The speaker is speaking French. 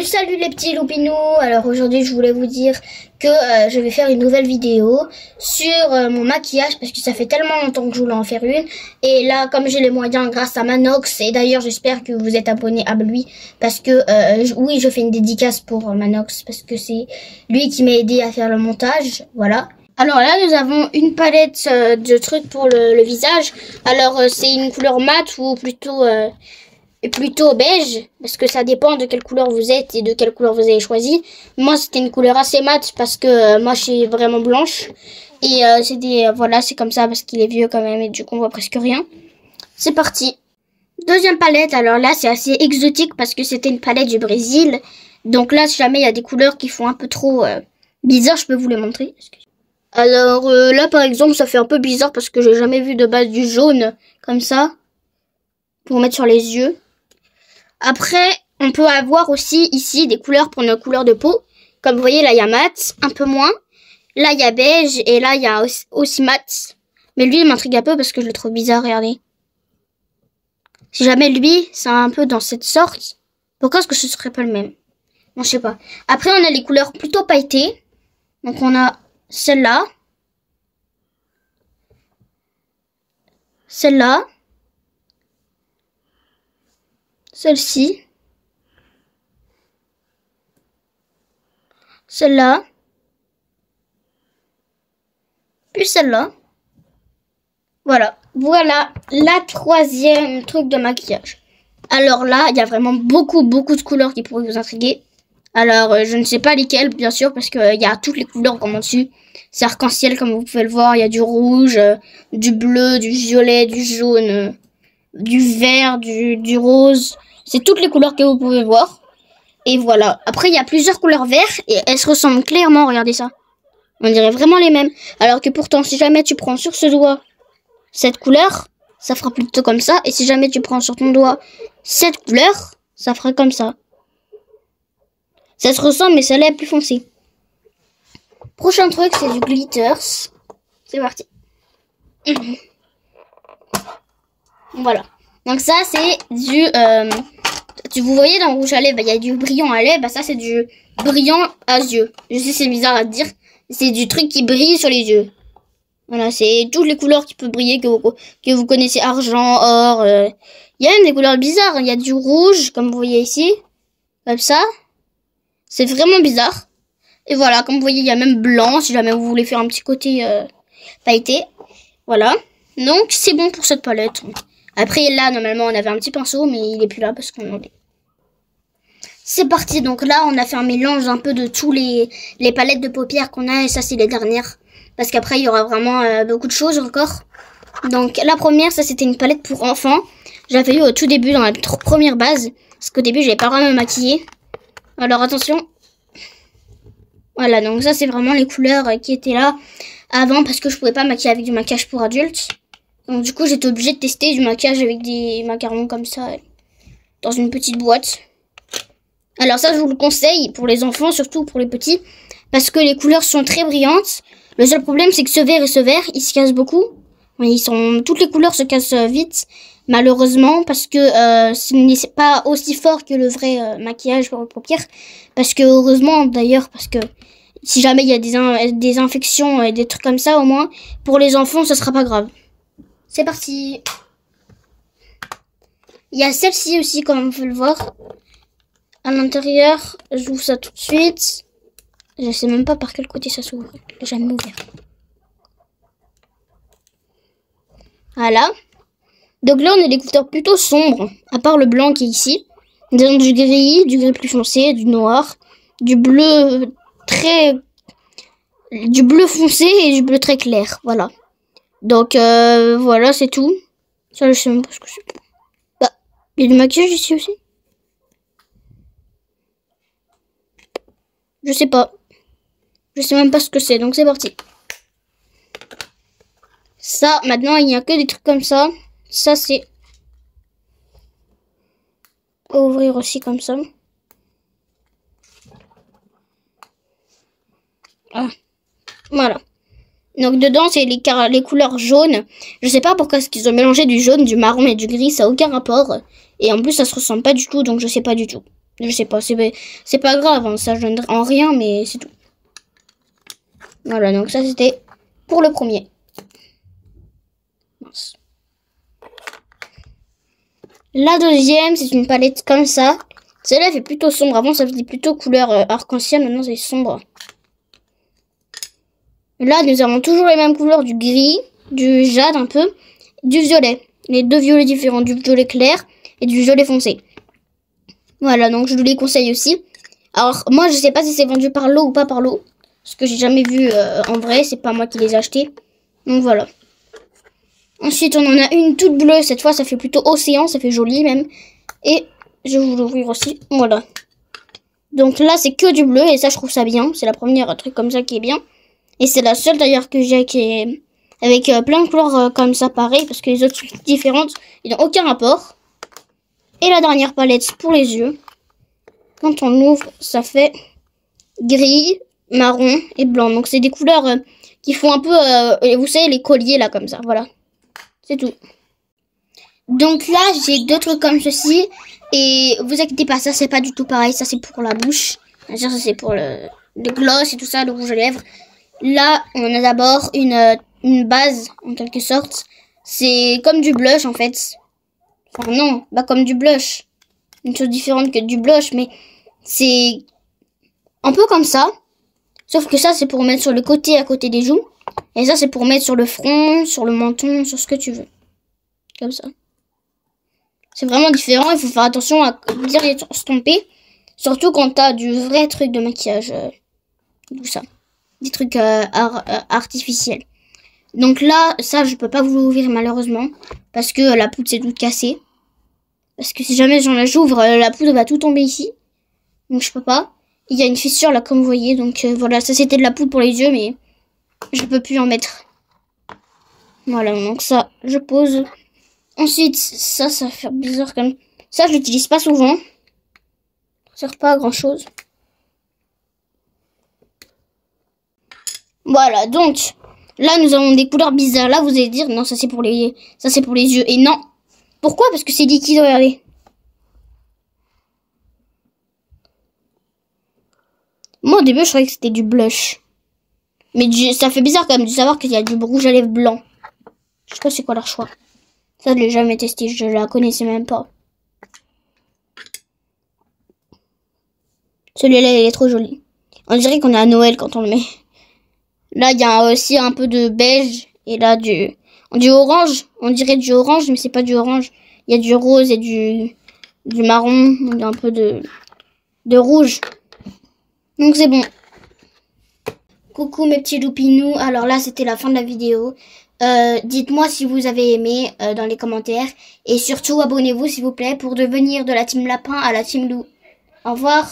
Salut les petits loupinous. Alors aujourd'hui je voulais vous dire que je vais faire une nouvelle vidéo sur mon maquillage parce que ça fait tellement longtemps que je voulais en faire une. Et là comme j'ai les moyens grâce à Manox, et d'ailleurs j'espère que vous êtes abonnés à lui parce que oui, je fais une dédicace pour Manox parce que c'est lui qui m'a aidé à faire le montage. Voilà. Alors là nous avons une palette de trucs pour le visage. Alors c'est une couleur mate ou plutôt beige, parce que ça dépend de quelle couleur vous êtes et de quelle couleur vous avez choisi. Moi c'était une couleur assez mate parce que moi je suis vraiment blanche et voilà, c'est comme ça parce qu'il est vieux quand même et du coup on voit presque rien. C'est parti. Deuxième palette, alors là c'est assez exotique parce que c'était une palette du Brésil. Donc là si jamais il y a des couleurs qui font un peu trop bizarre, je peux vous les montrer. Alors là par exemple ça fait un peu bizarre parce que j'ai jamais vu de base du jaune comme ça pour mettre sur les yeux. Après, on peut avoir aussi ici des couleurs pour nos couleurs de peau. Comme vous voyez, là, il y a mat, un peu moins. Là, il y a beige et là, il y a aussi mat. Mais lui, il m'intrigue un peu parce que je le trouve bizarre, regardez. Si jamais lui, c'est un peu dans cette sorte, pourquoi est-ce que ce serait pas le même? Bon, je sais pas. Après, on a les couleurs plutôt pailletées. Donc, on a celle-là. Celle-là. Celle-ci, celle-là, puis celle-là. Voilà la troisième truc de maquillage. Alors là, il y a vraiment beaucoup de couleurs qui pourraient vous intriguer. Alors, je ne sais pas lesquelles, bien sûr, parce qu'il y a toutes les couleurs vraiment dessus. C'est arc-en-ciel, comme vous pouvez le voir. Il y a du rouge, du bleu, du violet, du jaune, du vert, du rose. C'est toutes les couleurs que vous pouvez voir. Et voilà. Après, il y a plusieurs couleurs vertes et elles se ressemblent clairement. Regardez ça. On dirait vraiment les mêmes. Alors que pourtant, si jamais tu prends sur ce doigt cette couleur, ça fera plutôt comme ça. Et si jamais tu prends sur ton doigt cette couleur, ça fera comme ça. Ça se ressemble, mais celle-là est plus foncée. Prochain truc, c'est du glitters. C'est parti. Voilà. Donc ça, c'est du... vous voyez dans le rouge à lèvres, il y a du brillant à lèvres. Ça, c'est du brillant à yeux. Je sais, c'est bizarre à dire. C'est du truc qui brille sur les yeux. Voilà, c'est toutes les couleurs qui peuvent briller que vous connaissez. Argent, or. Il y a même des couleurs bizarres. Il y a du rouge, comme vous voyez ici. Comme ça. C'est vraiment bizarre. Et voilà, comme vous voyez, il y a même blanc. Si jamais vous voulez faire un petit côté pailleté. Voilà. Donc, c'est bon pour cette palette. Après, là, normalement, on avait un petit pinceau, mais il est plus là parce qu'on en est. C'est parti. Donc là, on a fait un mélange un peu de tous les palettes de paupières qu'on a. Et ça, c'est les dernières. Parce qu'après, il y aura vraiment beaucoup de choses encore. Donc, la première, ça, c'était une palette pour enfants. J'avais eu au tout début, dans la première base. Parce qu'au début, j'avais pas vraiment me maquiller. Alors, attention. Voilà, donc ça, c'est vraiment les couleurs qui étaient là avant. Parce que je pouvais pas maquiller avec du maquillage pour adultes. Donc du coup, j'étais obligée de tester du maquillage avec des macarons comme ça, dans une petite boîte. Alors ça, je vous le conseille pour les enfants, surtout pour les petits, parce que les couleurs sont très brillantes. Le seul problème, c'est que ce vert et ce vert, ils se cassent beaucoup. Toutes les couleurs se cassent vite, malheureusement, parce que ce n'est pas aussi fort que le vrai maquillage pour les paupières. Parce que, heureusement, d'ailleurs, parce que si jamais il y a des infections et des trucs comme ça, au moins, pour les enfants, ce sera pas grave. C'est parti. Il y a celle-ci aussi, comme vous pouvez le voir. À l'intérieur, j'ouvre ça tout de suite. Je sais même pas par quel côté ça s'ouvre. J'ai jamais ouvert. Voilà. Donc là, on a des couleurs plutôt sombres. À part le blanc qui est ici. Nous avons du gris plus foncé, du noir, du bleu foncé et du bleu très clair. Voilà. Donc, voilà, c'est tout. Ça, je sais même pas ce que c'est. Bah, il y a du maquillage ici aussi. Je sais pas. Je sais même pas ce que c'est, donc c'est parti. Ça, maintenant, il n'y a que des trucs comme ça. Ça, c'est... ouvrir aussi comme ça. Ah. Voilà. Donc dedans, c'est les couleurs jaunes. Je sais pas pourquoi est-ce qu'ils ont mélangé du jaune, du marron et du gris. Ça n'a aucun rapport. Et en plus, ça se ressemble pas du tout. Donc je sais pas du tout. Je sais pas, c'est pas grave, hein, ça gêne en rien, mais c'est tout. Voilà, donc ça c'était pour le premier. Mince. La deuxième, c'est une palette comme ça. Celle-là fait plutôt sombre. Avant, ça faisait plutôt couleur arc-en-ciel. Maintenant, c'est sombre. Là, nous avons toujours les mêmes couleurs, du gris, du jade un peu, du violet. Les deux violets différents, du violet clair et du violet foncé. Voilà, donc je vous les conseille aussi. Alors, moi, je sais pas si c'est vendu par lot ou pas par lot. Parce que j'ai jamais vu en vrai, c'est pas moi qui les ai achetés. Donc voilà. Ensuite, on en a une toute bleue. Cette fois, ça fait plutôt océan, ça fait joli même. Et je vais vous l'ouvrir aussi. Voilà. Donc là, c'est que du bleu et ça, je trouve ça bien. C'est la première truc comme ça qui est bien. Et c'est la seule d'ailleurs que j'ai qui est avec plein de couleurs comme ça, pareil. Parce que les autres sont différentes. Ils n'ont aucun rapport. Et la dernière palette pour les yeux. Quand on l'ouvre, ça fait gris, marron et blanc. Donc c'est des couleurs qui font un peu, vous savez, les colliers là comme ça. Voilà. C'est tout. Donc là, j'ai deux trucs comme ceci. Et vous inquiétez pas, ça c'est pas du tout pareil. Ça c'est pour la bouche. Ça c'est pour le gloss et tout ça, le rouge à lèvres. Là, on a d'abord une base en quelque sorte. C'est comme du blush en fait. Enfin non, bah comme du blush. Une chose différente que du blush, mais c'est un peu comme ça. Sauf que ça c'est pour mettre sur le côté, à côté des joues. Et ça c'est pour mettre sur le front, sur le menton, sur ce que tu veux. Comme ça. C'est vraiment différent, il faut faire attention à bien estomper. Surtout quand t'as du vrai truc de maquillage. Tout ça. Des trucs artificiels. Donc là, ça je peux pas vous l'ouvrir malheureusement. Parce que la poudre c'est toute cassée. Parce que si jamais j'ouvre, la poudre va tout tomber ici. Donc je peux pas. Il y a une fissure là comme vous voyez. Donc voilà, ça c'était de la poudre pour les yeux. Mais je peux plus en mettre. Voilà, donc ça, je pose. Ensuite, ça fait bizarre comme... Ça, je l'utilise pas souvent. Ça sert pas à grand chose. Voilà, donc... Là, nous avons des couleurs bizarres. Là, vous allez dire, non, ça c'est pour les yeux. Et non. Pourquoi? Parce que c'est liquide, regardez. Moi, au début, je croyais que c'était du blush. Mais ça fait bizarre quand même de savoir qu'il y a du rouge à lèvres blanc. Je sais pas c'est quoi leur choix. Ça, je l'ai jamais testé, je la connaissais même pas. Celui-là, il est trop joli. On dirait qu'on est à Noël quand on le met. Là, il y a aussi un peu de beige. Et là, du orange. On dirait du orange, mais c'est pas du orange. Il y a du rose et du marron. Il y a un peu de rouge. Donc, c'est bon. Coucou mes petits loupinous. Alors là, c'était la fin de la vidéo. Dites-moi si vous avez aimé dans les commentaires. Et surtout, abonnez-vous s'il vous plaît pour devenir de la team lapin à la team loup. Au revoir.